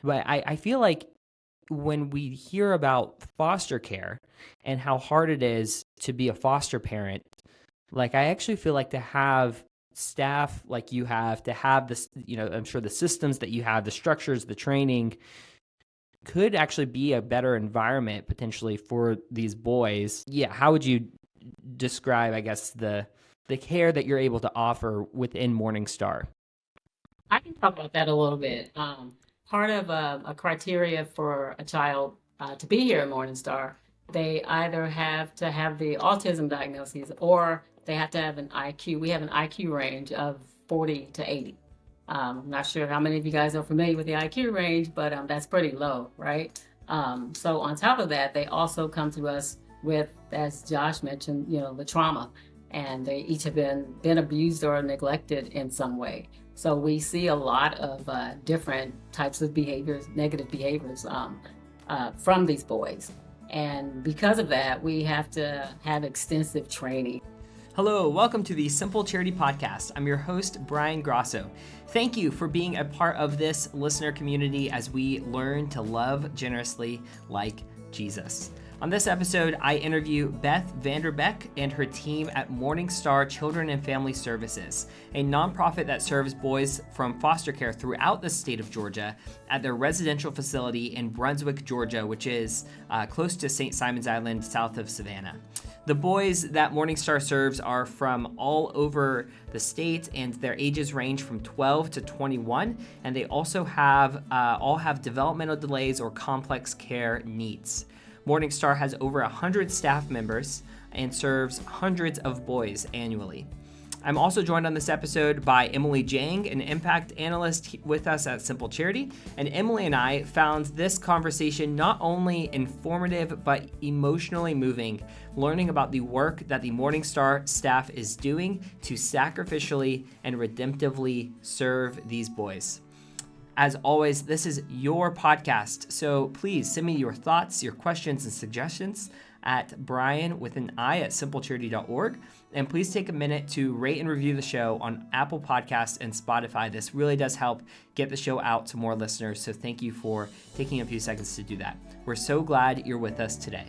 But I feel like when we hear about foster care and how hard it is to be a foster parent, like I actually feel like to have staff like you have, to have this, I'm sure the systems that you have, the structures, the training could actually be a better environment potentially for these boys. Yeah, how would you describe, I guess, the care that you're able to offer within Morningstar? I can talk about that a little bit. Part of a criteria for a child to be here at Morningstar, they either have to have the autism diagnosis or they have to have an IQ. We have an IQ range of 40 to 80. I'm not sure how many of you guys are familiar with the IQ range, but that's pretty low, right? So on top of that, they also come to us with, as Josh mentioned, the trauma, and they each have been abused or neglected in some way. So we see a lot of different types of behaviors, negative behaviors from these boys. And because of that, we have to have extensive training. Hello, welcome to the Simple Charity Podcast. I'm your host, Brian Grosso. Thank you for being a part of this listener community as we learn to love generously like Jesus. On this episode, I interview Beth Vanderbeck and her team at Morningstar Children and Family Services, a nonprofit that serves boys from foster care throughout the state of Georgia at their residential facility in Brunswick, Georgia, which is close to St. Simon's Island, south of Savannah. The boys that Morningstar serves are from all over the state, and their ages range from 12 to 21, and they also all have developmental delays or complex care needs. Morningstar has over 100 staff members and serves hundreds of boys annually. I'm also joined on this episode by Emily Jang, an impact analyst with us at Simple Charity. And Emily and I found this conversation not only informative, but emotionally moving, learning about the work that the Morningstar staff is doing to sacrificially and redemptively serve these boys. As always, this is your podcast, so please send me your thoughts, your questions, and suggestions at Brian with an I at simplecharity.org. And please take a minute to rate and review the show on Apple Podcasts and Spotify. This really does help get the show out to more listeners, so thank you for taking a few seconds to do that. We're so glad you're with us today.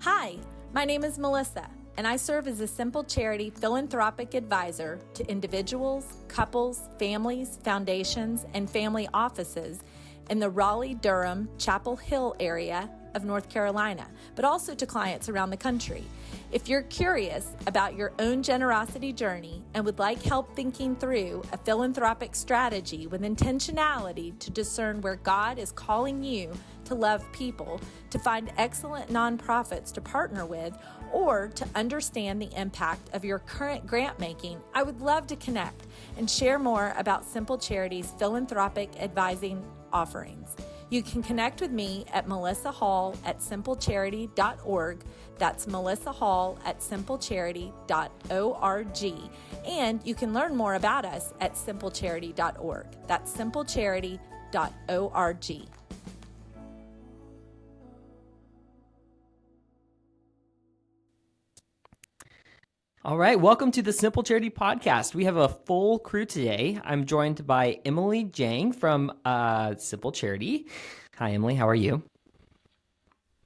Hi, my name is Melissa, and I serve as a Simple Charity philanthropic advisor to individuals, couples, families, foundations, and family offices in the Raleigh-Durham, Chapel Hill area of North Carolina, but also to clients around the country. If you're curious about your own generosity journey and would like help thinking through a philanthropic strategy with intentionality to discern where God is calling you to love people, to find excellent nonprofits to partner with, or to understand the impact of your current grant making, I would love to connect and share more about Simple Charity's philanthropic advising offerings. You can connect with me at Melissa Hall at simplecharity.org. That's Melissa Hall at simplecharity.org. And you can learn more about us at simplecharity.org. That's simplecharity.org. All right, welcome to the Simple Charity Podcast. We have a full crew today. I'm joined by Emily Jang from Simple Charity. Hi, Emily. How are you?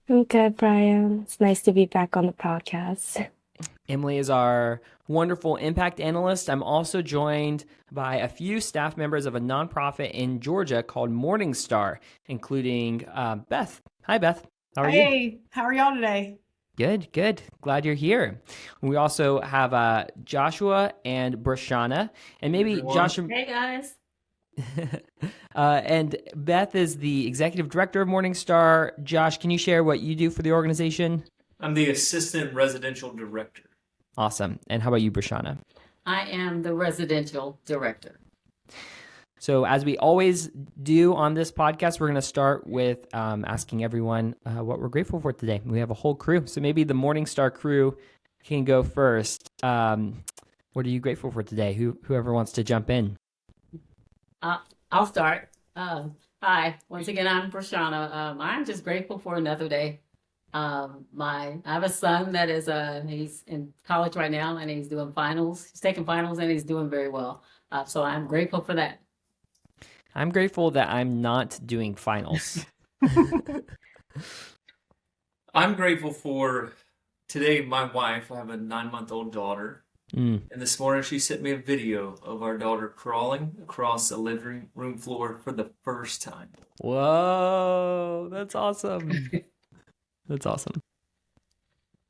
I'm good, Brian. It's nice to be back on the podcast. Emily is our wonderful impact analyst. I'm also joined by a few staff members of a nonprofit in Georgia called Morningstar, including Beth. Hi, Beth. How are you? Hey, how are y'all today? Good. Glad you're here. We also have Joshua and Brashana, and maybe Joshua. Hey, guys. And Beth is the executive director of Morningstar. Josh, can you share what you do for the organization? I'm the assistant residential director. Awesome. And how about you, Brashana? I am the residential director. So as we always do on this podcast, we're going to start with asking everyone what we're grateful for today. We have a whole crew. So maybe the Morningstar crew can go first. What are you grateful for today? Whoever wants to jump in. I'll start. Hi, once again, I'm Brashana. I'm just grateful for another day. I have a son that is he's in college right now, and he's doing finals. He's taking finals, and he's doing very well. So I'm grateful for that. I'm grateful that I'm not doing finals. I'm grateful for today, my wife. I have a 9-month-old daughter. And this morning she sent me a video of our daughter crawling across the living room floor for the first time. Whoa, that's awesome. That's awesome.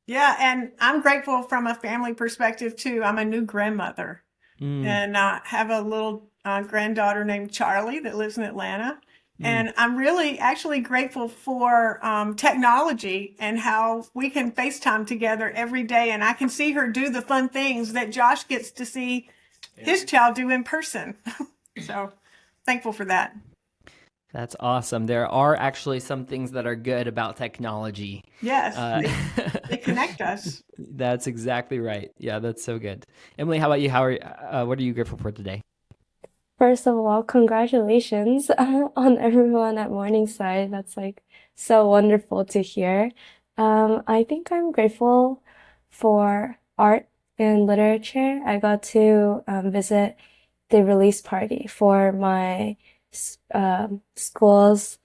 Yeah, and I'm grateful from a family perspective too. I'm a new grandmother and have a little granddaughter named Charlie that lives in Atlanta. And I'm really actually grateful for technology and how we can FaceTime together every day. And I can see her do the fun things that Josh gets to see his child do in person. So thankful for that. That's awesome. There are actually some things that are good about technology. Yes, they connect us. That's exactly right. Yeah, that's so good. Emily, how about you? What are you grateful for today? First of all, congratulations on everyone at Morningstar. That's like so wonderful to hear. I think I'm grateful for art and literature. I got to visit the release party for my school's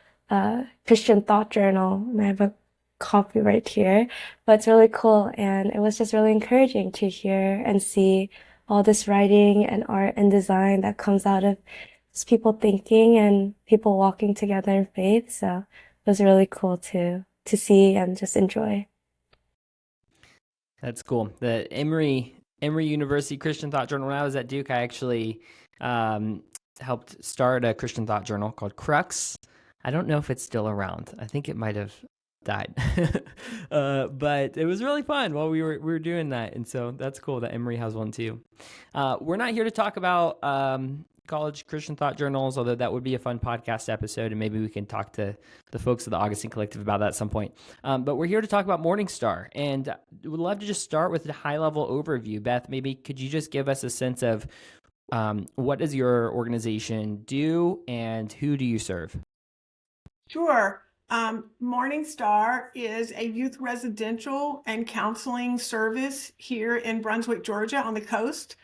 Christian Thought Journal, and I have a copy right here. But it's really cool, and it was just really encouraging to hear and see all this writing and art and design that comes out of just people thinking and people walking together in faith. So it was really cool to see and just enjoy. That's cool. The Emory University Christian Thought Journal. When I was at Duke, I actually helped start a Christian Thought Journal called Crux. I don't know if it's still around. I think it might have died. But it was really fun while we were doing that. And so that's cool that Emory has one too. We're not here to talk about college Christian Thought Journals, although that would be a fun podcast episode, and maybe we can talk to the folks of the Augustine Collective about that at some point. But we're here to talk about Morningstar, and would love to just start with a high-level overview. Beth, maybe could you just give us a sense of what does your organization do, and who do you serve? Sure. Morningstar is a youth residential and counseling service here in Brunswick, Georgia, on the coast.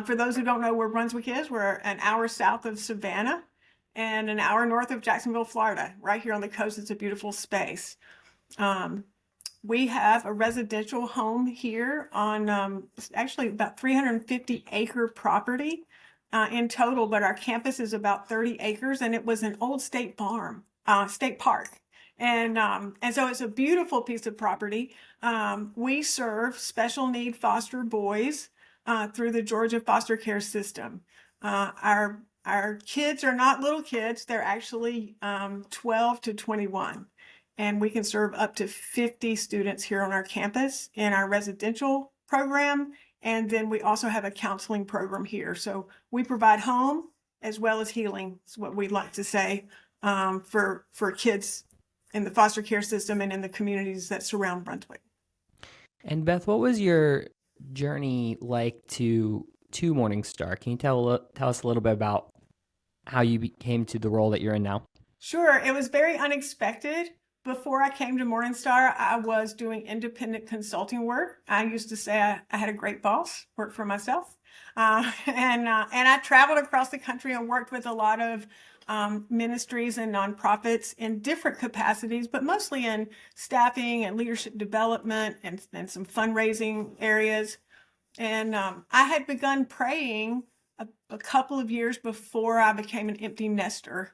For those who don't know where Brunswick is, we're an hour south of Savannah and an hour north of Jacksonville, Florida. Right here on the coast, it's a beautiful space. We have a residential home here on actually about 350-acre property in total, but our campus is about 30 acres, and it was an old state farm, state park. And so it's a beautiful piece of property. We serve special need foster boys through the Georgia foster care system. Our kids are not little kids. They're actually 12 to 21. And we can serve up to 50 students here on our campus in our residential program. And then we also have a counseling program here. So we provide home as well as healing, is what we'd like to say, for kids in the foster care system and in the communities that surround Brunswick. And Beth, what was your journey like to Morningstar? Can you tell us a little bit about how you came to the role that you're in now? Sure. It was very unexpected. Before I came to Morningstar, I was doing independent consulting work. I used to say I had a great boss, worked for myself. And I traveled across the country and worked with a lot of ministries and nonprofits in different capacities, but mostly in staffing and leadership development and some fundraising areas. And I had begun praying a couple of years before I became an empty nester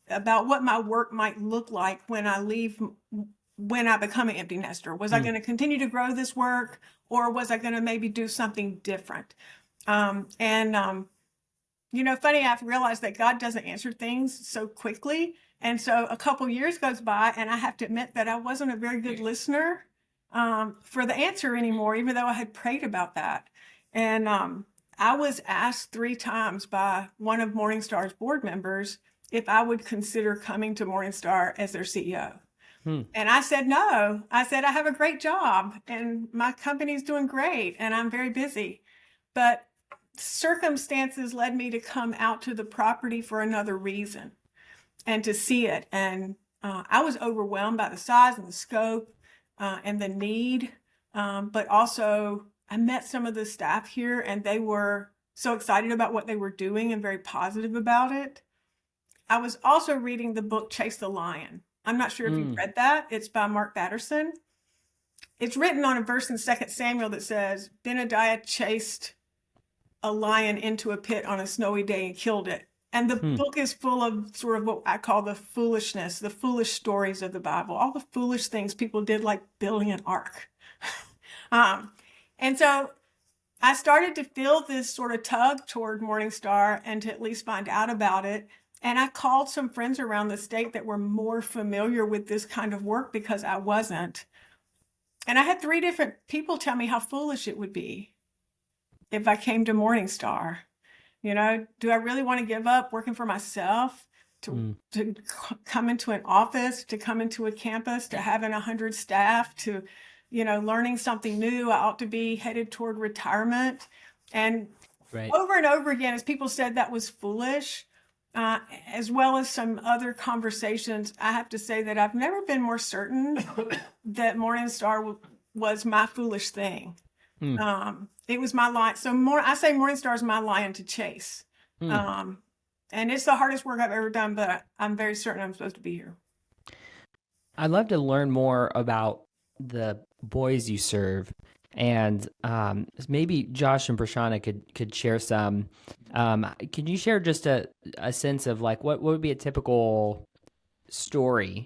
about what my work might look like when I become an empty nester. Was I going to continue to grow this work, or was I going to maybe do something different? Funny, I've realized that God doesn't answer things so quickly. And so a couple years goes by, and I have to admit that I wasn't a very good listener for the answer anymore, even though I had prayed about that. And I was asked 3 times by one of Morningstar's board members if I would consider coming to Morningstar as their CEO. And I said no. I said, I have a great job, and my company's doing great, and I'm very busy. But circumstances led me to come out to the property for another reason and to see it. And I was overwhelmed by the size and the scope and the need. But also I met some of the staff here, and they were so excited about what they were doing and very positive about it. I was also reading the book Chase the Lion. I'm not sure if you've read that. It's by Mark Batterson. It's written on a verse in 2 Samuel that says, Benadiah chased a lion into a pit on a snowy day and killed it. And the book is full of sort of what I call the foolishness, the foolish stories of the Bible, all the foolish things people did, like building an ark. And so I started to feel this sort of tug toward Morningstar and to at least find out about it. And I called some friends around the state that were more familiar with this kind of work because I wasn't. And I had 3 different people tell me how foolish it would be if I came to Morningstar. You know, do I really want to give up working for myself to come into an office, to come into a campus, to having 100 staff, to, you know, learning something new? I ought to be headed toward retirement. And over and over again, as people said that was foolish, as well as some other conversations, I have to say that I've never been more certain that Morningstar was my foolish thing. It was my lion. So I say Morningstar is my lion to chase. And it's the hardest work I've ever done, but I'm very certain I'm supposed to be here. I'd love to learn more about the boys you serve, and maybe Josh and Prashana could share some. Can you share just a sense of like what would be a typical story?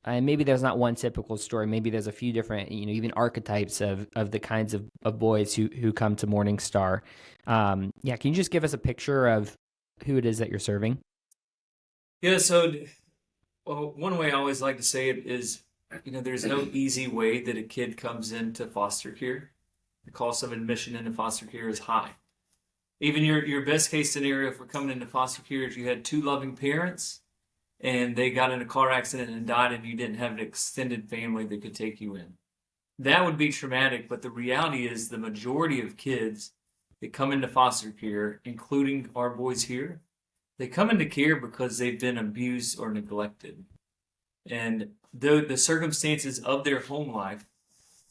And maybe there's not one typical story. Maybe there's a few different, you know, even archetypes of the kinds of boys who come to Morningstar. Can you just give us a picture of who it is that you're serving? Yeah, so one way I always like to say it is, you know, there's no easy way that a kid comes into foster care. The cost of admission into foster care is high. Even your best case scenario for coming into foster care is you had 2 loving parents and they got in a car accident and died, and you didn't have an extended family that could take you in. That would be traumatic, but the reality is the majority of kids that come into foster care, including our boys here, they come into care because they've been abused or neglected. And the circumstances of their home life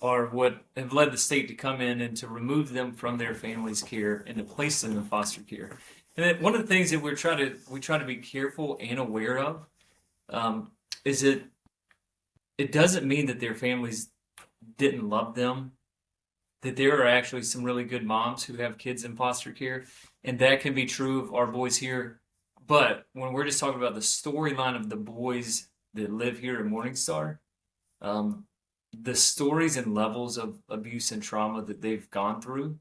are what have led the state to come in and to remove them from their family's care and to place them in foster care. And then one of the things that we try to be careful and aware of is that it doesn't mean that their families didn't love them, that there are actually some really good moms who have kids in foster care, and that can be true of our boys here. But when we're just talking about the storyline of the boys that live here at Morningstar, the stories and levels of abuse and trauma that they've gone through.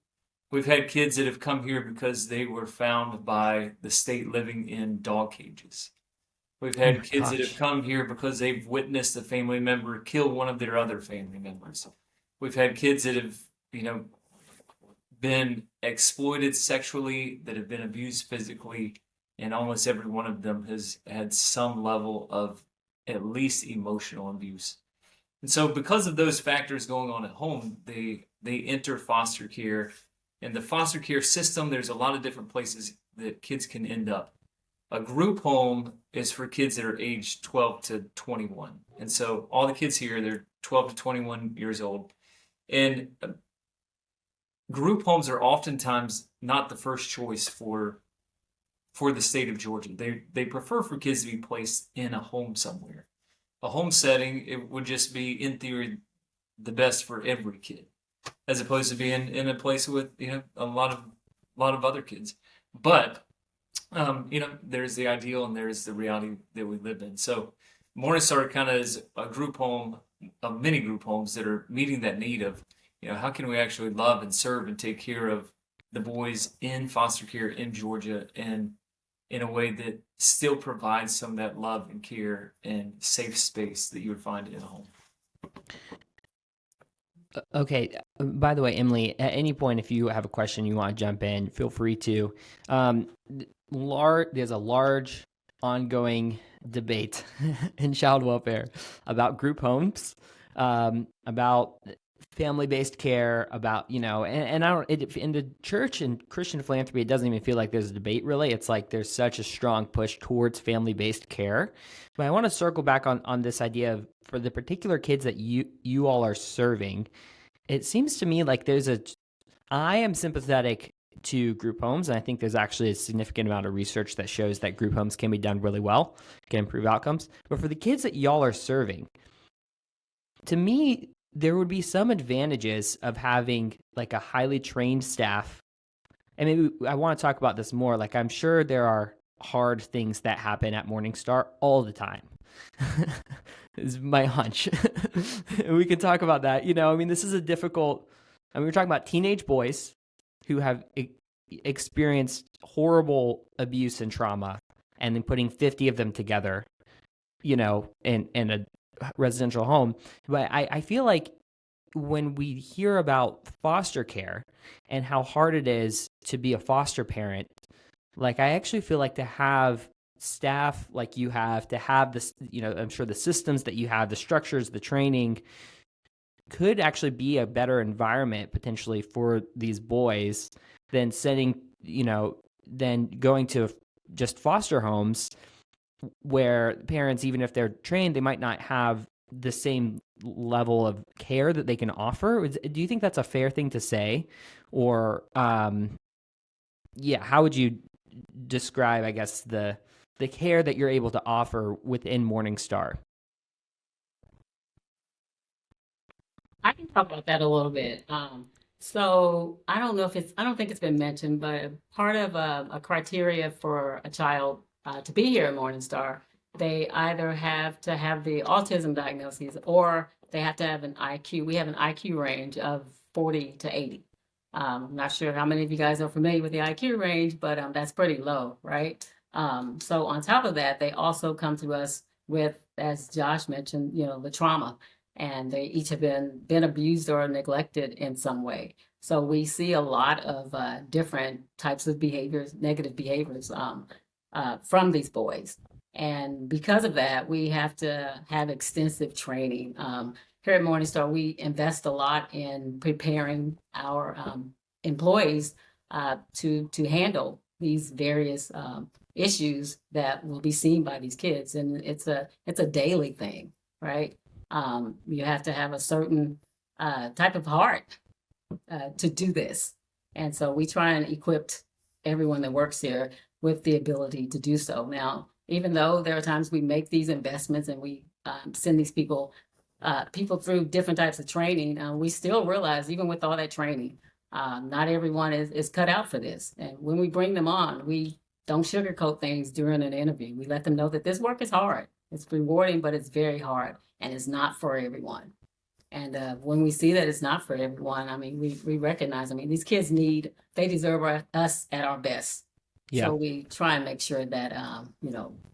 We've had kids that have come here because they were found by the state living in dog cages. We've had kids that have come here because they've witnessed a family member kill one of their other family members. We've had kids that have, you know, been exploited sexually, that have been abused physically, and almost every one of them has had some level of at least emotional abuse. And so because of those factors going on at home, they enter foster care. In the foster care system, there's a lot of different places that kids can end up. A group home is for kids that are aged 12 to 21. And so all the kids here, they're 12 to 21 years old. And group homes are oftentimes not the first choice for the state of Georgia. They prefer for kids to be placed in a home somewhere. A home setting, it would just be, in theory, the best for every kid, as opposed to being in a place with, you know, a lot of other kids. But you know, there's the ideal and there's the reality that we live in. So Morningstar kind of is a group home of many group homes that are meeting that need of, you know, how can we actually love and serve and take care of the boys in foster care in Georgia, and in a way that still provides some of that love and care and safe space that you would find in a home. Okay. By the way, Emily, at any point, if you have a question you want to jump in, feel free to. There's a large ongoing debate in child welfare about group homes, about family-based care, about, you know, and in the church and Christian philanthropy, it doesn't even feel like there's a debate really. It's like there's such a strong push towards family-based care. But I want to circle back on this idea of, for the particular kids that you all are serving, it seems to me like I am sympathetic to group homes. And I think there's actually a significant amount of research that shows that group homes can be done really well, can improve outcomes. But for the kids that y'all are serving, to me, there would be some advantages of having like a highly trained staff. And maybe I want to talk about this more. Like, I'm sure there are hard things that happen at Morningstar all the time. Is my hunch. We can talk about that. I mean, this is a difficult, we're talking about teenage boys who have experienced horrible abuse and trauma, and then putting 50 of them together, in a residential home. But I feel like when we hear about foster care and how hard it is to be a foster parent, like, I actually feel like to have staff like you have, to have this, I'm sure the systems that you have, the structures, the training, could actually be a better environment potentially for these boys than than going to just foster homes where parents, even if they're trained, they might not have the same level of care that they can offer. Do you think that's a fair thing to say? Or, how would you describe, I guess, the care that you're able to offer within Morningstar? I can talk about that a little bit. So I don't think it's been mentioned, but part of a criteria for a child to be here at Morningstar, they either have to have the autism diagnosis or they have to have an IQ. We have an IQ range of 40 to 80. I'm not sure how many of you guys are familiar with the IQ range, but that's pretty low, right? So on top of that, they also come to us with, as Josh mentioned, the trauma, and they each have been abused or neglected in some way. So we see a lot of different types of behaviors, negative behaviors from these boys. And because of that, we have to have extensive training. Here at Morningstar, we invest a lot in preparing our employees to handle these various issues that will be seen by these kids. And it's a daily thing, right? You have to have a certain type of heart to do this. And so we try and equip everyone that works here with the ability to do so. Now, even though there are times we make these investments and we send these people through different types of training, we still realize, even with all that training, not everyone is cut out for this. And when we bring them on, we don't sugarcoat things during an interview. We let them know that this work is hard. It's rewarding, but it's very hard, and it's not for everyone. And when we see that it's not for everyone, I mean, we recognize, these kids they deserve us at our best. Yeah. So we try and make sure that,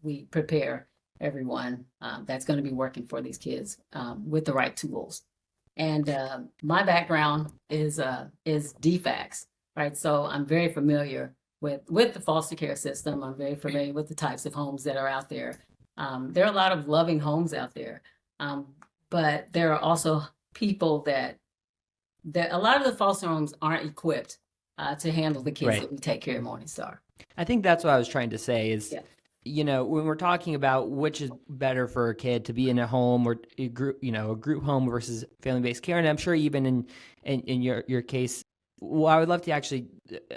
we prepare everyone that's going to be working for these kids with the right tools. And my background is DFACS, right? So I'm very familiar with the foster care system. I'm very familiar with the types of homes that are out there. There are a lot of loving homes out there, but there are also people that a lot of the foster homes aren't equipped to handle the kids that we take care of Morningstar. I think that's what I was trying to say is, when we're talking about which is better for a kid to be in a home or a group home versus family-based care, and I'm sure even in your case, well, I would love to actually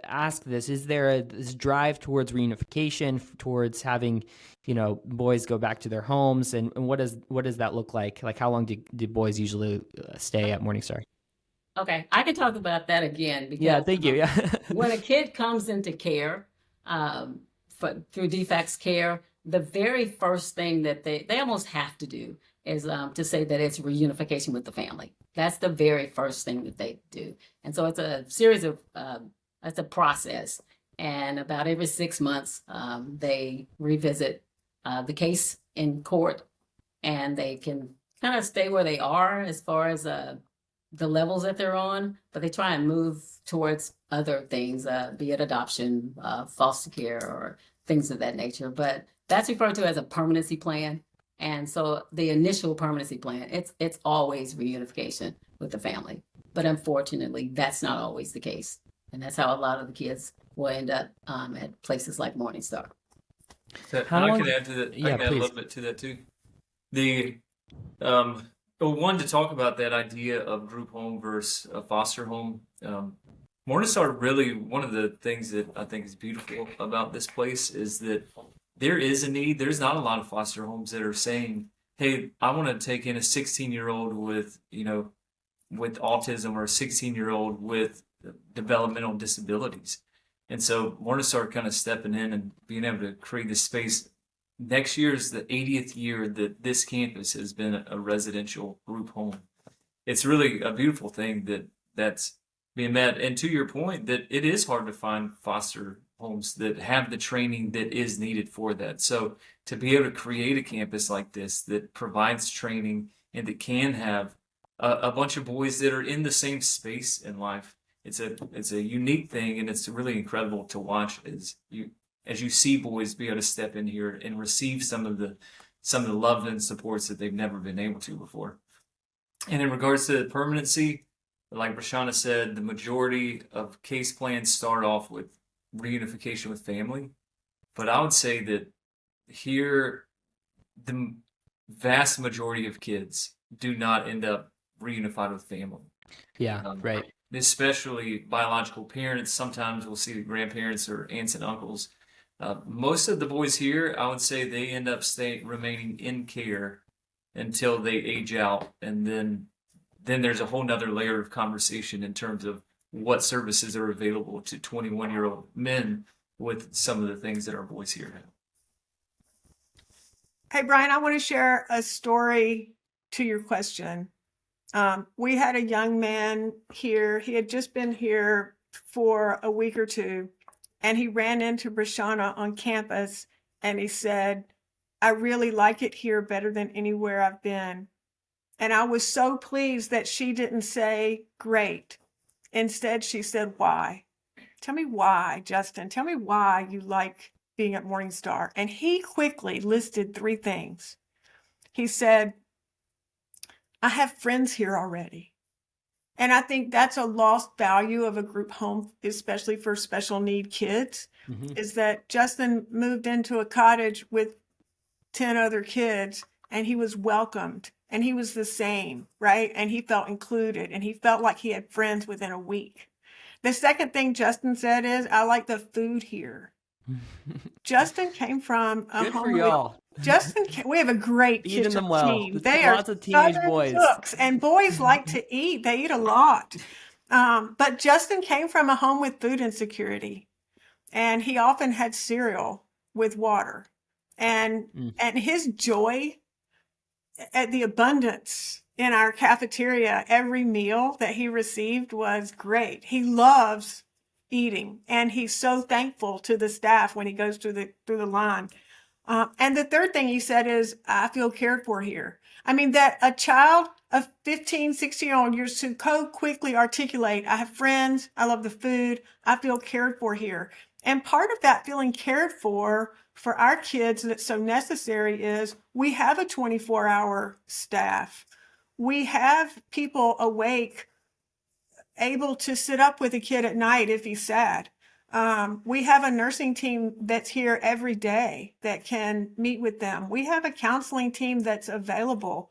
ask this: is there this drive towards reunification, towards having, boys go back to their homes, and what does that look like? Like, how long do boys usually stay at Morningstar? Okay, I can talk about that again. Because, thank you. When a kid comes into care, through DFACS care, the very first thing that they almost have to do is to say that it's reunification with the family. That's the very first thing that they do. And so it's a series of, it's a process. And about every 6 months, they revisit the case in court, and they can kind of stay where they are as far as the levels that they're on, but they try and move towards other things, be it adoption, foster care, or things of that nature. But that's referred to as a permanency plan. And so the initial permanency plan, it's always reunification with the family. But unfortunately, that's not always the case. And that's how a lot of the kids will end up at places like Morningstar. So I can add to that. I can add a little bit to that too. One, to talk about that idea of group home versus a foster home. Morningstar, really, one of the things that I think is beautiful about this place is that there is a need. There's not a lot of foster homes that are saying, hey, I want to take in a 16-year-old with, with autism, or a 16-year-old with developmental disabilities. And so Morningstar kind of stepping in and being able to create this space. Next year is the 80th year that this campus has been a residential group home. It's really a beautiful thing that's being met. And to your point, that it is hard to find foster homes that have the training that is needed for that. So to be able to create a campus like this that provides training and that can have a bunch of boys that are in the same space in life, it's a unique thing, and it's really incredible to watch as you see boys be able to step in here and receive some of the love and supports that they've never been able to before. And in regards to permanency, like Brashana said, the majority of case plans start off with reunification with family. But I would say that here, the vast majority of kids do not end up reunified with family. Yeah, right. Especially biological parents. Sometimes we'll see the grandparents or aunts and uncles. Most of the boys here, I would say they end up remaining in care until they age out, and then there's a whole nother layer of conversation in terms of what services are available to 21-year-old men with some of the things that our boys here have. Hey, Brian, I want to share a story to your question. We had a young man here. He had just been here for a week or two, and he ran into Brashana on campus, and he said, I really like it here better than anywhere I've been. And I was so pleased that she didn't say, great. Instead, she said, why? Tell me why, Justin. Tell me why you like being at Morningstar. And he quickly listed 3 things. He said, I have friends here already. And I think that's a lost value of a group home, especially for special need kids, is that Justin moved into a cottage with 10 other kids, and he was welcomed, and he was the same, right? And he felt included, and he felt like he had friends within a week. The second thing Justin said is, I like the food here. Justin came from a Good home. for y'all. We have a great Feeding kitchen them well. team. There's They lots are of teenage Southern boys. cooks, and boys like to eat. They eat a lot. But Justin came from a home with food insecurity, and he often had cereal with water. And his joy at the abundance in our cafeteria, every meal that he received was great. He loves eating, and he's so thankful to the staff when he goes through the line. And the third thing he said is, I feel cared for here. I mean, that a child of 15, 16-year-old years to quickly articulate, I have friends, I love the food, I feel cared for here. And part of that feeling cared for our kids that's so necessary is we have a 24-hour staff. We have people awake, able to sit up with a kid at night if he's sad. We have a nursing team that's here every day that can meet with them. We have a counseling team that's available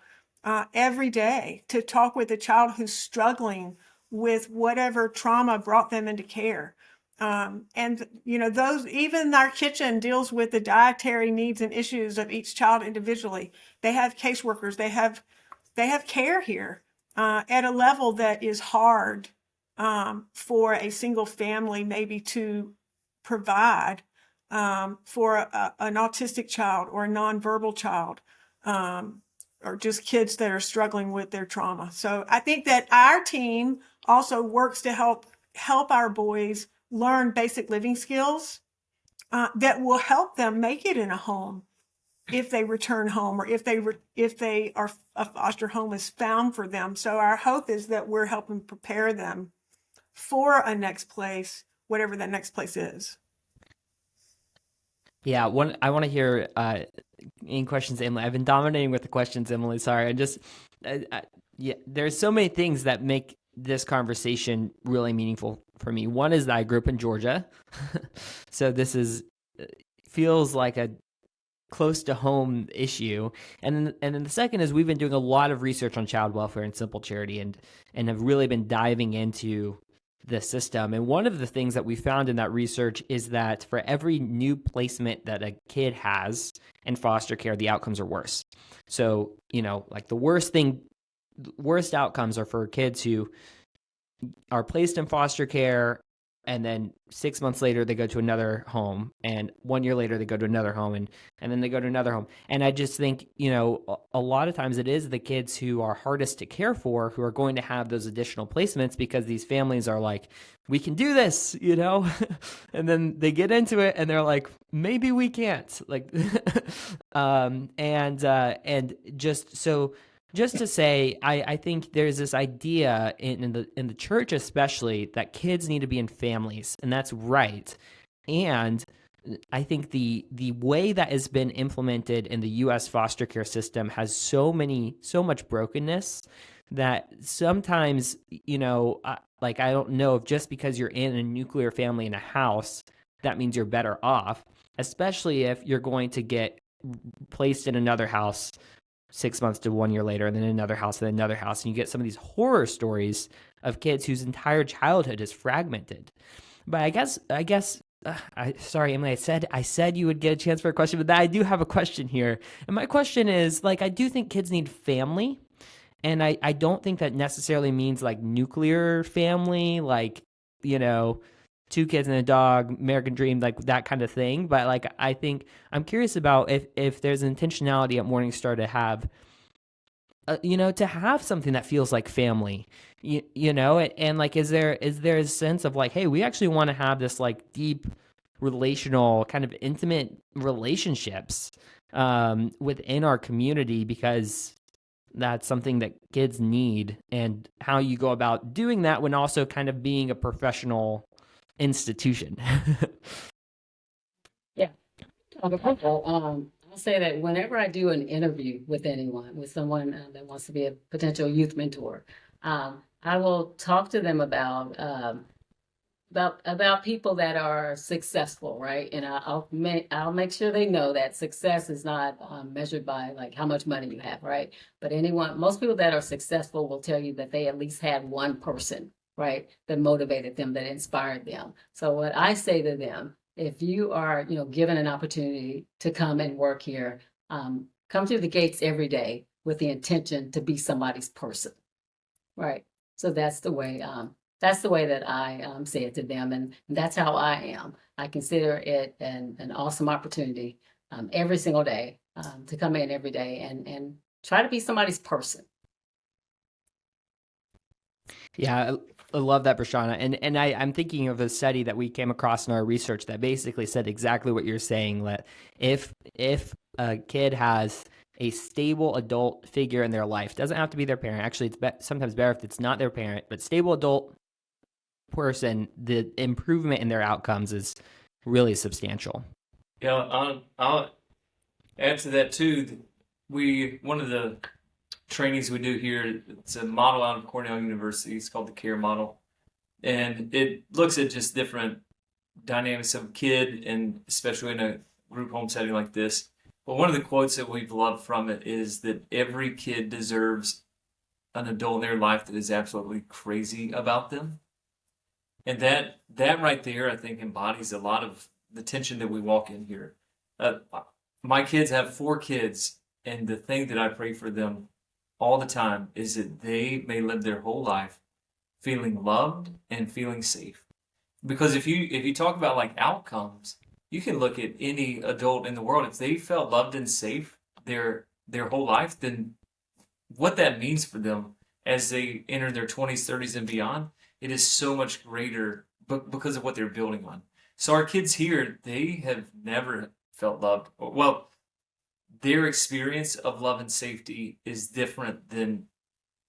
every day to talk with a child who's struggling with whatever trauma brought them into care. And those, even our kitchen deals with the dietary needs and issues of each child individually. They have caseworkers. They have care here at a level that is hard for a single family maybe to provide for an autistic child or a nonverbal child, or just kids that are struggling with their trauma. So I think that our team also works to help our boys learn basic living skills that will help them make it in a home if they return home, or if they are a foster home is found for them. So our hope is that we're helping prepare them for a next place, whatever that next place is. Yeah, I want to hear any questions, Emily. I've been dominating with the questions, Emily. Sorry, there's so many things that make this conversation really meaningful for me. One is that I grew up in Georgia, so this feels like a close to home issue. And then the second is we've been doing a lot of research on child welfare and simple charity, and have really been diving into the system. And one of the things that we found in that research is that for every new placement that a kid has in foster care, the outcomes are worse. So, like the worst outcomes are for kids who are placed in foster care, and then 6 months later they go to another home, and 1 year later they go to another home, and then they go to another home. And I just think, a lot of times it is the kids who are hardest to care for who are going to have those additional placements, because these families are like, we can do this, and then they get into it and they're like, maybe we can't, like, and just to say, I think there's this idea in the church especially that kids need to be in families, and that's right. And I think the way that has been implemented in the U.S. foster care system has so much brokenness that sometimes, I don't know if just because you're in a nuclear family in a house, that means you're better off, especially if you're going to get placed in another house 6 months to 1 year later, and then another house, and then another house. And you get some of these horror stories of kids whose entire childhood is fragmented. But I guess, sorry, Emily, I said you would get a chance for a question, but I do have a question here. And my question is, I do think kids need family. And I don't think that necessarily means nuclear family, 2 kids and a dog, American dream, that kind of thing. But I think I'm curious about if there's intentionality at Morningstar to have, to have something that feels like family, and is there a sense of hey, we actually want to have this deep relational kind of intimate relationships within our community, because that's something that kids need, and how you go about doing that when also kind of being a professional institution. Yeah. I'll say that whenever I do an interview with someone that wants to be a potential youth mentor, I will talk to them about people that are successful, right? And I'll make sure they know that success is not measured by how much money you have, right? But most people that are successful will tell you that they at least had one person, right, that motivated them, that inspired them. So what I say to them, if you are, given an opportunity to come and work here, come through the gates every day with the intention to be somebody's person, right? So that's the way that I say it to them, and that's how I am. I consider it an awesome opportunity every single day to come in every day and try to be somebody's person. Yeah, I love that, Prashana. And I'm thinking of a study that we came across in our research that basically said exactly what you're saying, that if a kid has a stable adult figure in their life, doesn't have to be their parent. Actually, it's sometimes better if it's not their parent, but stable adult person, the improvement in their outcomes is really substantial. Yeah, I'll add to that too. One of the trainings we do here, it's a model out of Cornell University. It's called the CARE model, and it looks at just different dynamics of a kid, and especially in a group home setting like this. But one of the quotes that we've loved from it is that every kid deserves an adult in their life that is absolutely crazy about them. And that right there, I think, embodies a lot of the tension that we walk in here. My kids have 4 kids, and the thing that I pray for them all the time is that they may live their whole life feeling loved and feeling safe. Because if you talk about outcomes, you can look at any adult in the world. If they felt loved and safe their whole life, then what that means for them as they enter their 20s, 30s, and beyond, it is so much greater because of what they're building on. So our kids here, they have never felt loved. Well, their experience of love and safety is different than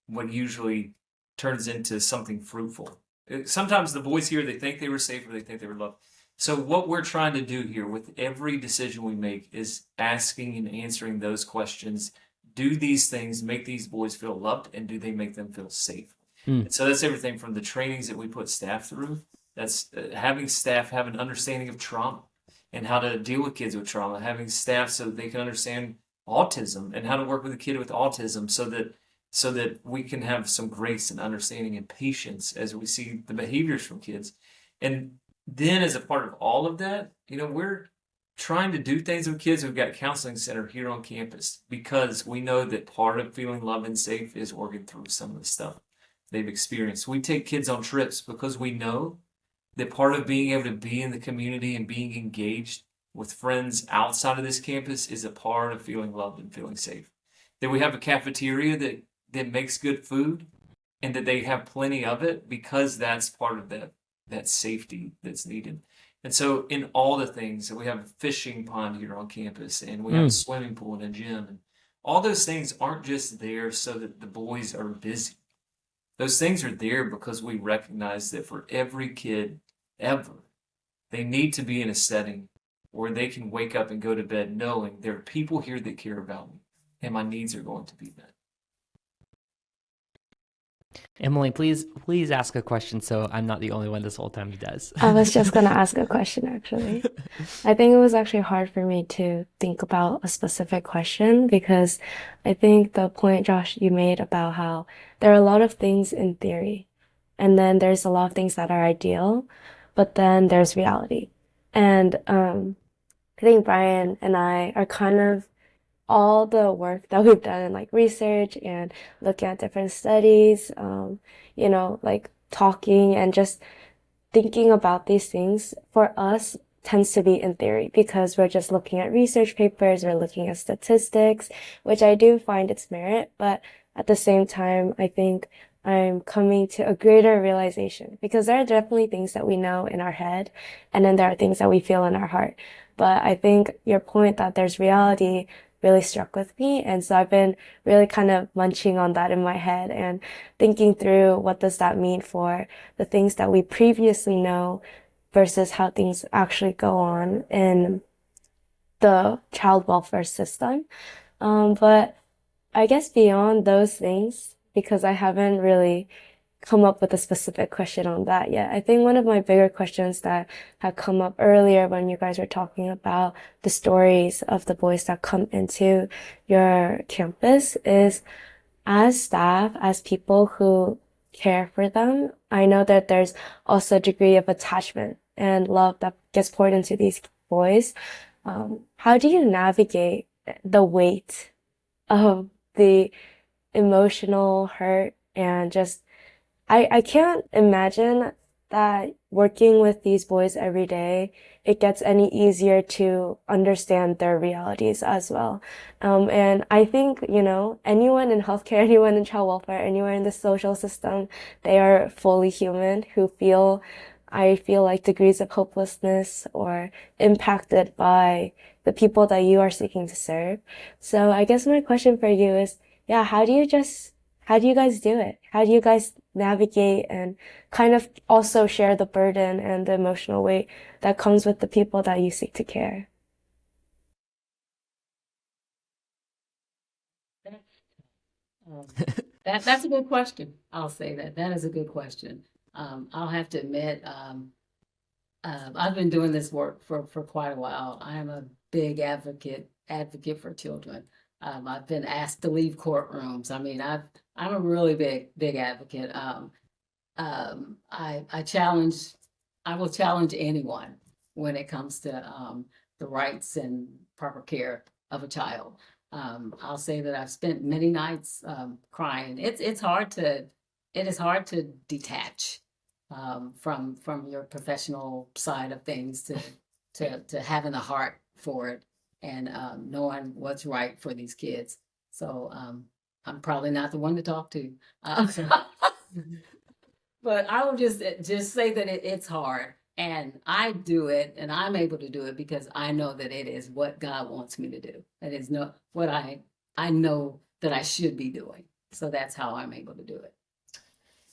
what usually turns into something fruitful. Sometimes the boys here, they think they were safe or they think they were loved. So what we're trying to do here with every decision we make is asking and answering those questions. Do these things make these boys feel loved, and do they make them feel safe? And so that's everything from the trainings that we put staff through. That's having staff have an understanding of trauma and how to deal with kids with trauma, having staff so they can understand autism and how to work with a kid with autism so that so that we can have some grace and understanding and patience as we see the behaviors from kids. And then as a part of all of that, we're trying to do things with kids. We've got a counseling center here on campus because we know that part of feeling loved and safe is working through some of the stuff they've experienced. We take kids on trips because we know that part of being able to be in the community and being engaged with friends outside of this campus is a part of feeling loved and feeling safe. That we have a cafeteria that makes good food and that they have plenty of it because that's part of that safety that's needed. And so in all the things, we have a fishing pond here on campus, and we have a swimming pool and a gym, and all those things aren't just there so that the boys are busy. Those things are there because we recognize that for every kid ever, they need to be in a setting where they can wake up and go to bed knowing there are people here that care about me and my needs are going to be met. Emily, please ask a question so I'm not the only one this whole time who does. I was just going to ask a question, actually. I think it was actually hard for me to think about a specific question because I think the point, Josh, you made about how there are a lot of things in theory, and then there's a lot of things that are ideal, but then there's reality. And I think Brian and I are kind of all the work that we've done in like research and looking at different studies, like talking and just thinking about these things for us tends to be in theory because we're just looking at research papers, we're looking at statistics, which I do find its merit, but at the same time, I think I'm coming to a greater realization because there are definitely things that we know in our head and then there are things that we feel in our heart. But I think your point that there's reality really struck with me. And so I've been really kind of munching on that in my head and thinking through what does that mean for the things that we previously know versus how things actually go on in the child welfare system. But I guess beyond those things, because I haven't really come up with a specific question on that yet. I think one of my bigger questions that had come up earlier when you guys were talking about the stories of the boys that come into your campus is as staff, as people who care for them, I know that there's also a degree of attachment and love that gets poured into these boys. How do you navigate the weight of the emotional hurt and just I can't imagine that working with these boys every day, it gets any easier to understand their realities as well. And I think, anyone in healthcare, anyone in child welfare, anyone in the social system, they are fully human who I feel like degrees of hopelessness or impacted by the people that you are seeking to serve. So I guess my question for you is, how do you guys do it? How do you guys navigate and kind of also share the burden and the emotional weight that comes with the people that you seek to care? That's a good question. I'll say that is a good question. I'll have to admit, I've been doing this work for quite a while. I am a big advocate for children. I've been asked to leave courtrooms. I mean, I'm a really big advocate. I will challenge anyone when it comes to the rights and proper care of a child. I'll say that I've spent many nights crying. It is hard to detach from your professional side of things to having a heart for it and knowing what's right for these kids. So I'm probably not the one to talk to. But I will just say that it's hard. And I do it, and I'm able to do it because I know that it is what God wants me to do. It is not what I know that I should be doing. So that's how I'm able to do it.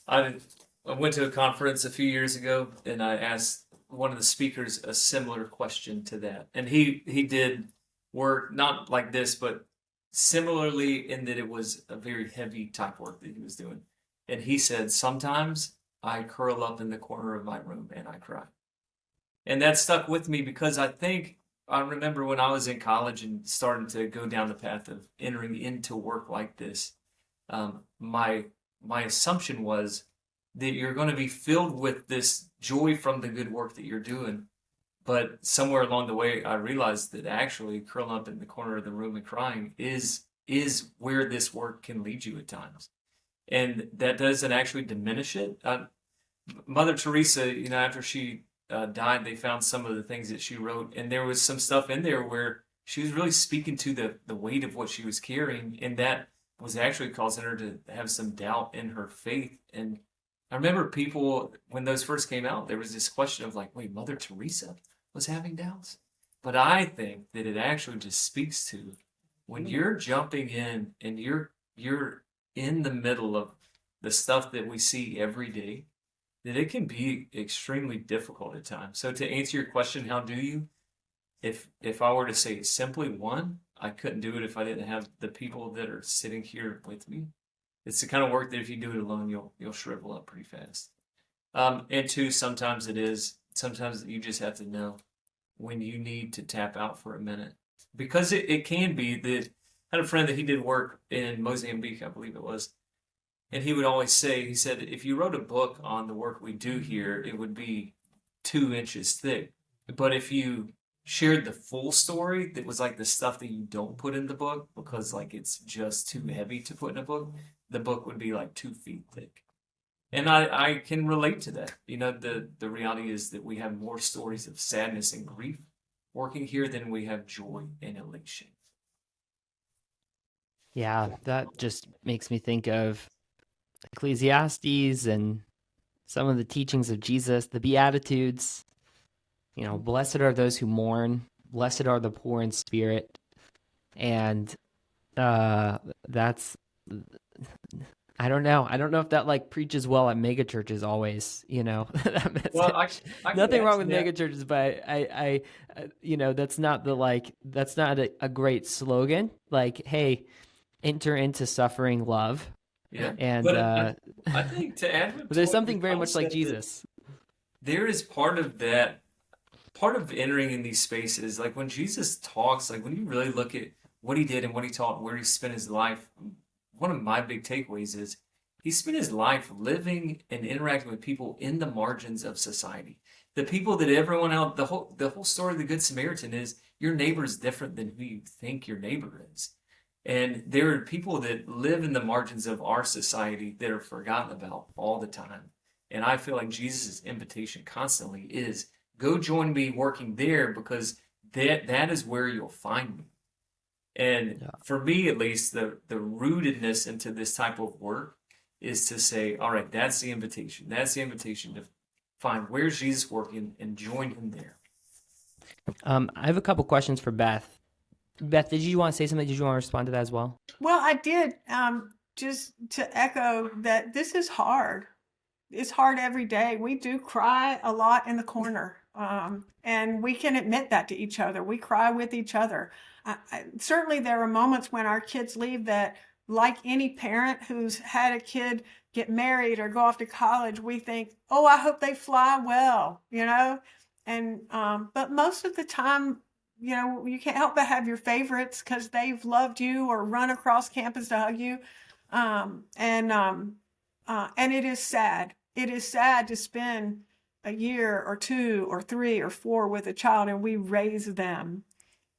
I went to a conference a few years ago, and I asked one of the speakers a similar question to that. And he did work, not like this, but similarly in that it was a very heavy type work that he was doing. And he said, sometimes I curl up in the corner of my room and I cry. And that stuck with me because I remember when I was in college and starting to go down the path of entering into work like this, my assumption was that you're going to be filled with this joy from the good work that you're doing. But somewhere along the way, I realized that actually curling up in the corner of the room and crying is where this work can lead you at times. And that doesn't actually diminish it. Mother Teresa, after she died, they found some of the things that she wrote, and there was some stuff in there where she was really speaking to the weight of what she was carrying, and that was actually causing her to have some doubt in her faith. And I remember people, when those first came out, there was this question of like, wait, Mother Teresa was having doubts? But I think that it actually just speaks to when you're jumping in and you're in the middle of the stuff that we see every day, that it can be extremely difficult at times. So to answer your question, how do you? If I were to say simply one, I couldn't do it if I didn't have the people that are sitting here with me. It's the kind of work that if you do it alone, you'll shrivel up pretty fast. And two, sometimes you just have to know when you need to tap out for a minute. Because it can be that I had a friend that he did work in Mozambique, I believe it was. And he would always say, he said, if you wrote a book on the work we do here, it would be 2 inches thick. But if you shared the full story, that was like the stuff that you don't put in the book because like it's just too heavy to put in a book, the book would be like 2 feet thick. And I can relate to that. The reality is that we have more stories of sadness and grief working here than we have joy and elation. Yeah, that just makes me think of Ecclesiastes and some of the teachings of Jesus, the Beatitudes. Blessed are those who mourn, blessed are the poor in spirit. And that's, I don't know if that like preaches well at mega churches always, Well, I nothing wrong with mega churches, but I that's not a great slogan. Like, hey, enter into suffering love. Yeah. And but I think to add, but there's something very much like Jesus. There is part of entering in these spaces, like when Jesus talks, like when you really look at what he did and what he taught, where he spent his life, one of my big takeaways is he spent his life living and interacting with people in the margins of society. The people that everyone else, the whole story of the Good Samaritan is your neighbor is different than who you think your neighbor is. And there are people that live in the margins of our society that are forgotten about all the time. And I feel like Jesus' invitation constantly is, go join me working there because that is where you'll find me. And for me, at least, the rootedness into this type of work is to say, all right, that's the invitation. That's the invitation to find where's Jesus working and join him there. I have a couple questions for Beth. Beth, did you want to say something? Did you want to respond to that as well? Well, I did. Just to echo that this is hard. It's hard every day. We do cry a lot in the corner. And we can admit that to each other. We cry with each other. Certainly there are moments when our kids leave that, like any parent who's had a kid get married or go off to college, we think, oh, I hope they fly well, And but most of the time, you can't help but have your favorites because they've loved you or run across campus to hug you. And it is sad. It is sad to spend a year or 2 or 3 or 4 with a child and we raise them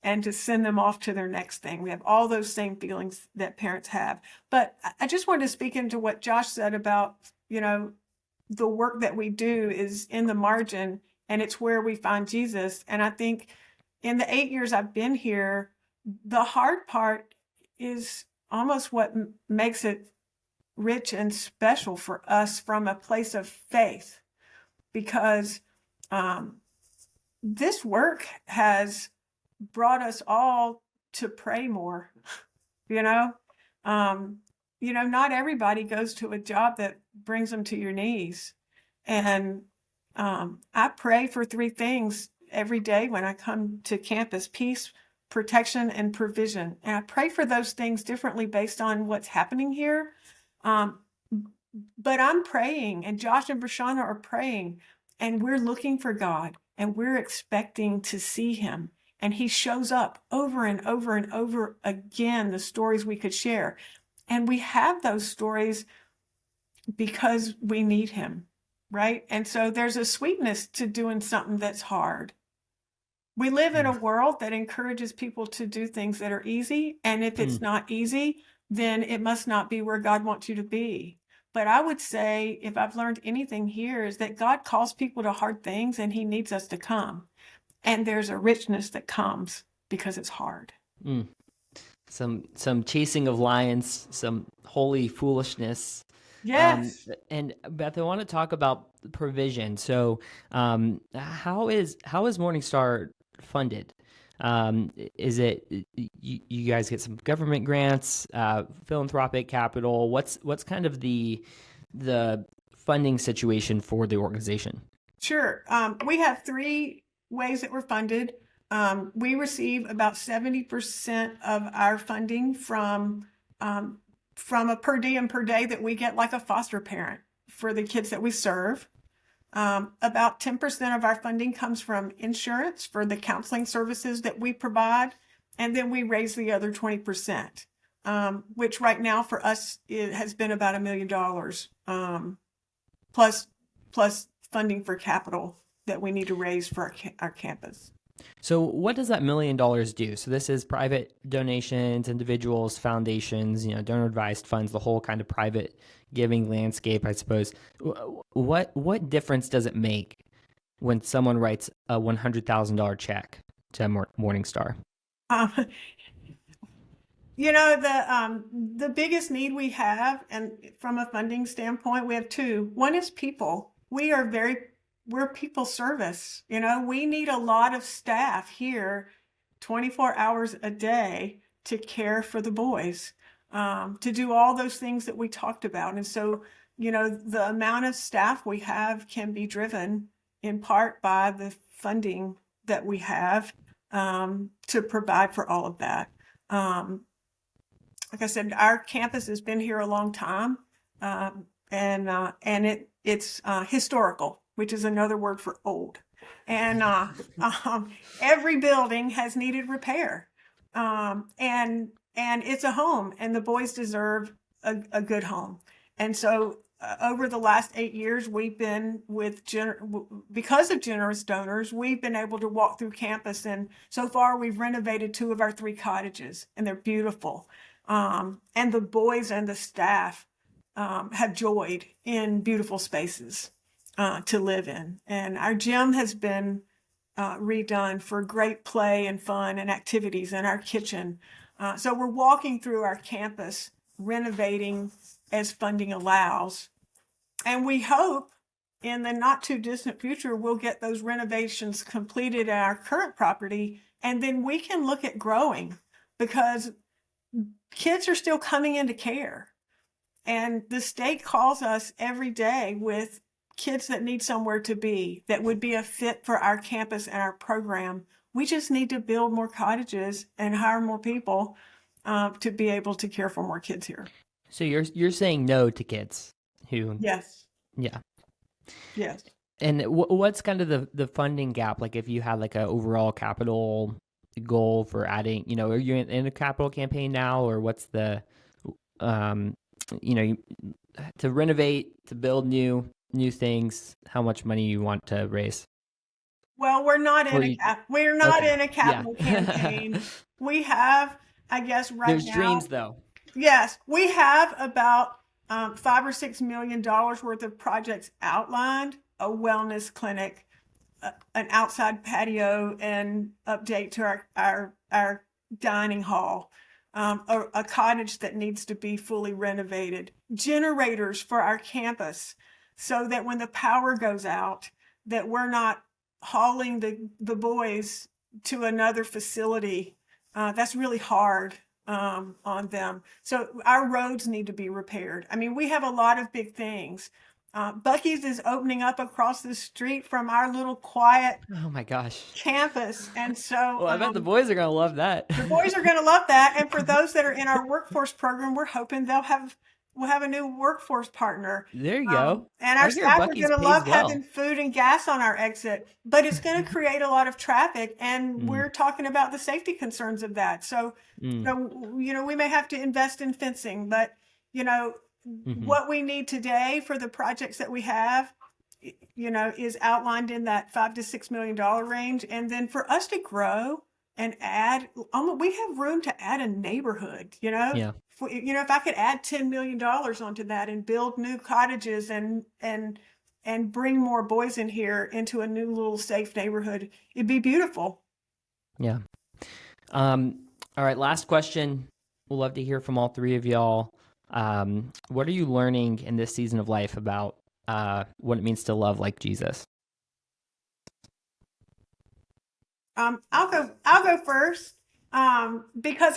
and to send them off to their next thing. We have all those same feelings that parents have. But I just wanted to speak into what Josh said about, the work that we do is in the margin and it's where we find Jesus. And I think in the 8 years I've been here, the hard part is almost what makes it rich and special for us from a place of faith, because this work has brought us all to pray more. Not everybody goes to a job that brings them to your knees. And I pray for 3 things every day when I come to campus: peace, protection, and provision. And I pray for those things differently based on what's happening here. But I'm praying, and Josh and Brashana are praying, and we're looking for God, and we're expecting to see him. And he shows up over and over and over again, the stories we could share. And we have those stories because we need him, right? And so there's a sweetness to doing something that's hard. We live in a world that encourages people to do things that are easy. And if it's not easy, then it must not be where God wants you to be. But I would say, if I've learned anything here, is that God calls people to hard things and he needs us to come. And there's a richness that comes because it's hard. Some chasing of lions, some holy foolishness. Yes. And Beth, I want to talk about provision. So how is Morningstar funded? Is it you guys get some government grants, philanthropic capital? What's kind of the funding situation for the organization? Sure. We have 3 ways that we're funded. We receive about 70% of our funding from a per diem per day that we get like a foster parent for the kids that we serve. About 10% of our funding comes from insurance for the counseling services that we provide. And then we raise the other 20%, which right now for us, it has been about $1 million, plus funding for capital that we need to raise for our campus. So what does that $1 million do? So this is private donations, individuals, foundations, donor advised funds, the whole kind of private giving landscape, I suppose. What difference does it make when someone writes a $100,000 check to Morningstar? The biggest need we have, and from a funding standpoint, we have 2. One is people. We're people service. We need a lot of staff here 24 hours a day to care for the boys, to do all those things that we talked about. And so, the amount of staff we have can be driven in part by the funding that we have to provide for all of that. Like I said, our campus has been here a long time, and it's historical, which is another word for old. And every building has needed repair. And it's a home, and the boys deserve a good home. And so over the last 8 years, we've been because of generous donors, we've been able to walk through campus. And so far, we've renovated 2 of our 3 cottages, and they're beautiful. And the boys and the staff have joyed in beautiful spaces to live in. And our gym has been redone for great play and fun and activities in our kitchen. So we're walking through our campus, renovating as funding allows. And we hope in the not too distant future, we'll get those renovations completed at our current property. And then we can look at growing, because kids are still coming into care. And the state calls us every day with kids that need somewhere to be, that would be a fit for our campus and our program. We just need to build more cottages and hire more people to be able to care for more kids here. So you're saying no to kids who? Yes. Yeah. Yes. And what's kind of the funding gap? Like if you had like an overall capital goal for adding, are you in a capital campaign now, or what's the, to renovate, to build new things, how much money you want to raise? Well, we're not in a capital campaign. We have, I guess, There's now. dreams though. Yes, we have about $5 or $6 million worth of projects outlined: a wellness clinic, an outside patio, and update to our dining hall, a cottage that needs to be fully renovated, generators for our campus, so that when the power goes out, that we're not hauling the boys to another facility. That's really hard on them. So our roads need to be repaired. I mean, we have a lot of big things. Buc-ee's is opening up across the street from our little quiet Oh my gosh. campus. And so Well, I bet the boys are going to love that. the boys are going to love that. And for those that are in our workforce program, we're hoping they'll have we'll have a new workforce partner. There you go. And I our hear staff are Buc-ee's going to pays love well. having food and gas on our exit, but it's going to create a lot of traffic, and we're talking about the safety concerns of that. So, we may have to invest in fencing, but what we need today for the projects that we have, is outlined in that $5 to $6 million range. And then for us to grow and add, we have room to add a neighborhood, Yeah. If I could add $10 million onto that and build new cottages and bring more boys in here into a new little safe neighborhood, it'd be beautiful. Yeah. All right. Last question. We'll love to hear from all three of y'all. What are you learning in this season of life about what it means to love like Jesus? I'll go first because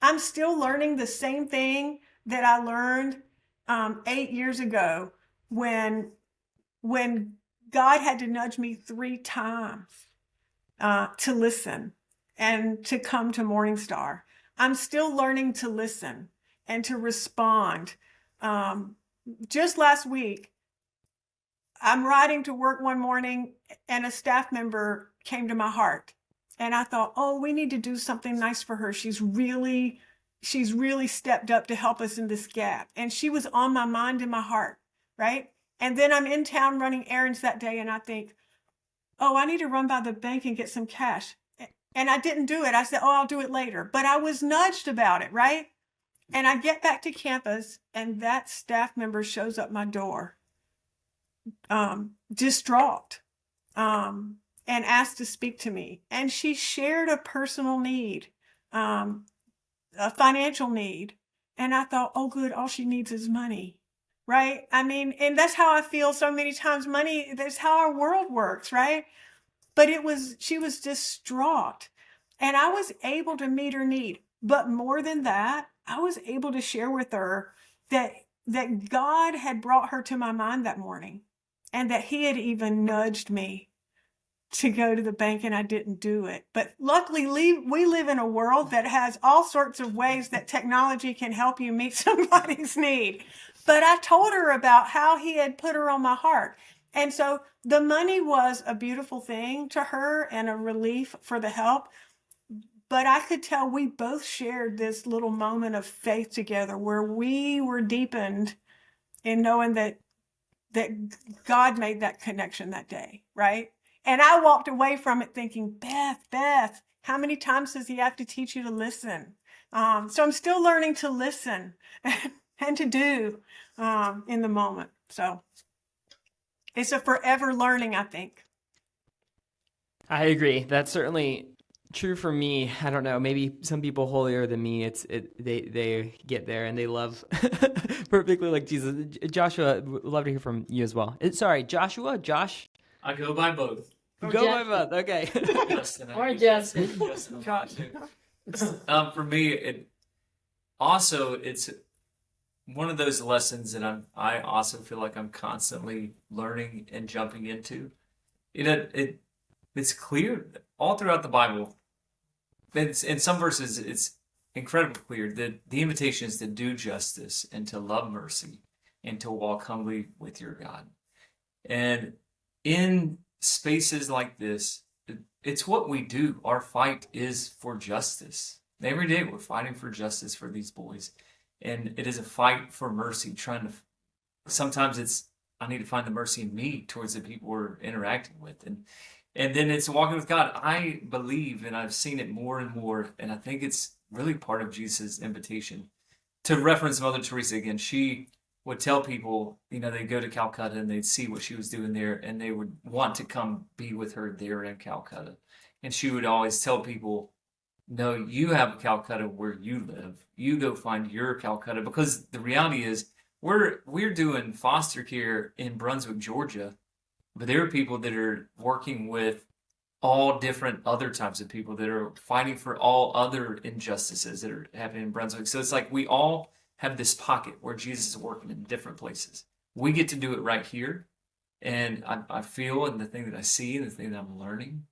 I'm still learning the same thing that I learned 8 years ago when God had to nudge me 3 times to listen and to come to Morningstar. I'm still learning to listen and to respond. Just last week, I'm riding to work one morning and a staff member came to my heart. And I thought, we need to do something nice for her. She's really stepped up to help us in this gap. And she was on my mind and my heart, right? And then I'm in town running errands that day and I think, I need to run by the bank and get some cash. And I didn't do it. I said, I'll do it later. But I was nudged about it, right? And I get back to campus and that staff member shows up my door, distraught, and asked to speak to me. And she shared a personal need, a financial need. And I thought, good, all she needs is money, right? I mean, and that's how I feel so many times. Money, that's how our world works, right? But she was distraught. And I was able to meet her need. But more than that, I was able to share with her that God had brought her to my mind that morning and that he had even nudged me to go to the bank and I didn't do it. But luckily, we live in a world that has all sorts of ways that technology can help you meet somebody's need. But I told her about how he had put her on my heart. And so the money was a beautiful thing to her and a relief for the help. But I could tell we both shared this little moment of faith together where we were deepened in knowing that God made that connection that day, right? And I walked away from it thinking, Beth, how many times does he have to teach you to listen? So I'm still learning to listen and to do in the moment. So it's a forever learning, I think. I agree. That's certainly true for me. I don't know. Maybe some people holier than me. They get there and they love perfectly like Jesus. Joshua, would love to hear from you as well. Sorry, Joshua, Josh. I go by both. Go by both. Okay. Justin, Or Justin. Josh. For me, it's one of those lessons that I also feel like I'm constantly learning and jumping into. It's clear all throughout the Bible. In some verses, it's incredibly clear that the invitation is to do justice and to love mercy and to walk humbly with your God. And in spaces like this, it's what we do. Our fight is for justice. Every day we're fighting for justice for these boys. And it is a fight for mercy, sometimes I need to find the mercy in me towards the people we're interacting with. And then it's walking with God. I believe, and I've seen it more and more, and I think it's really part of Jesus' invitation. To reference Mother Teresa again, she would tell people, they'd go to Calcutta and they'd see what she was doing there, and they would want to come be with her there in Calcutta. And she would always tell people, no, you have a Calcutta where you live. You go find your Calcutta, because the reality is we're doing foster care in Brunswick, Georgia. But there are people that are working with all different other types of people that are fighting for all other injustices that are happening in Brunswick. So it's like we all have this pocket where Jesus is working in different places. We get to do it right here. And I feel, and the thing that I see and the thing that I'm learning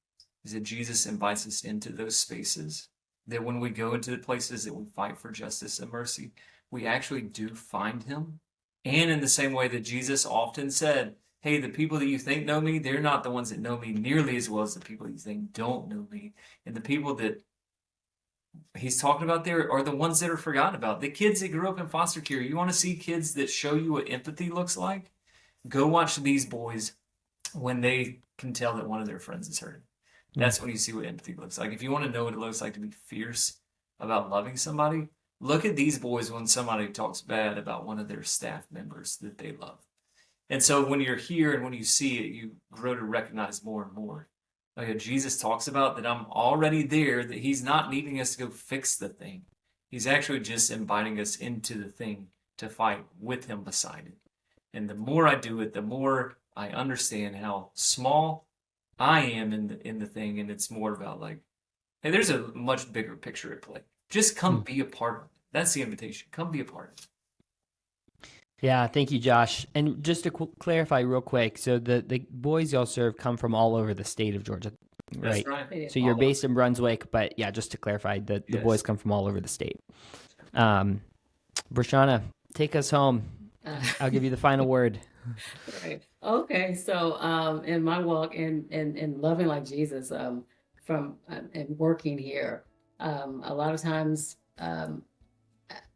is that Jesus invites us into those spaces that when we go into the places that we fight for justice and mercy, we actually do find him. And in the same way that Jesus often said, hey, the people that you think know me, they're not the ones that know me nearly as well as the people you think don't know me. And the people that he's talking about there are the ones that are forgotten about. The kids that grew up in foster care. You want to see kids that show you what empathy looks like? Go watch these boys when they can tell that one of their friends is hurting. That's when you see what empathy looks like. If you want to know what it looks like to be fierce about loving somebody, look at these boys when somebody talks bad about one of their staff members that they love. And so when you're here and when you see it, you grow to recognize more and more. Like Jesus talks about that I'm already there, that he's not needing us to go fix the thing. He's actually just inviting us into the thing to fight with him beside it. And the more I do it, the more I understand how small I am in the thing. And it's more about like, hey, there's a much bigger picture at play. Just come be a part of it. That's the invitation. Come be a part of it. Yeah, thank you, Josh. And just to clarify real quick, so the boys y'all serve come from all over the state of Georgia, right? That's right. So you're based in Brunswick, but yeah, just to clarify, the boys come from all over the state. Brashana, take us home. I'll give you the final word. Right. Okay. So, in my walk in loving like Jesus, from and working here, a lot of times,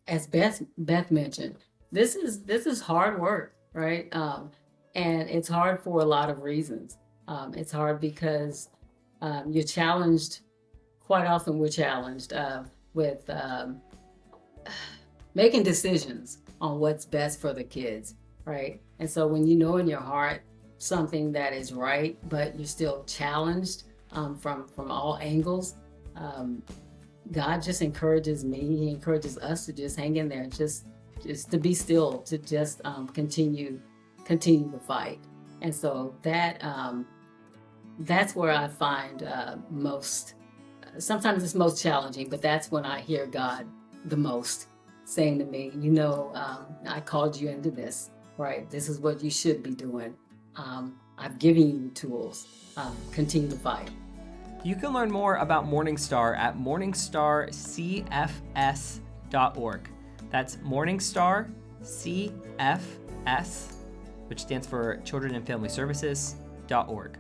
as Beth mentioned, this is hard work, right? And it's hard for a lot of reasons. It's hard because you're challenged. Quite often, we're challenged with making decisions on what's best for the kids, right? And so when you know in your heart something that is right, but you're still challenged from all angles, God just encourages me. He encourages us to just hang in there, just to be still, to just continue the fight. And so that's where I find most. Sometimes it's most challenging, but that's when I hear God the most saying to me, I called you into this, right? This is what you should be doing. I've given you tools. Continue to fight. You can learn more about Morningstar at morningstarcfs.org. That's Morningstar CFS, which stands for Children and Family Services.org.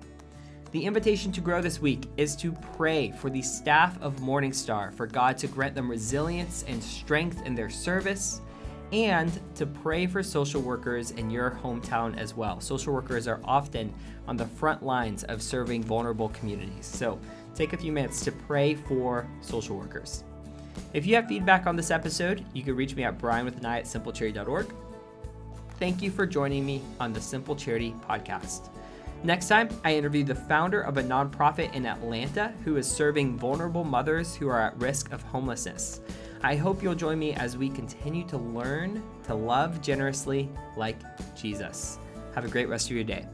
The invitation to grow this week is to pray for the staff of Morningstar, for God to grant them resilience and strength in their service, and to pray for social workers in your hometown as well. Social workers are often on the front lines of serving vulnerable communities. So take a few minutes to pray for social workers. If you have feedback on this episode, you can reach me at brianwithanI@simplecharity.org. Thank you for joining me on the Simple Charity Podcast. Next time, I interview the founder of a nonprofit in Atlanta who is serving vulnerable mothers who are at risk of homelessness. I hope you'll join me as we continue to learn to love generously like Jesus. Have a great rest of your day.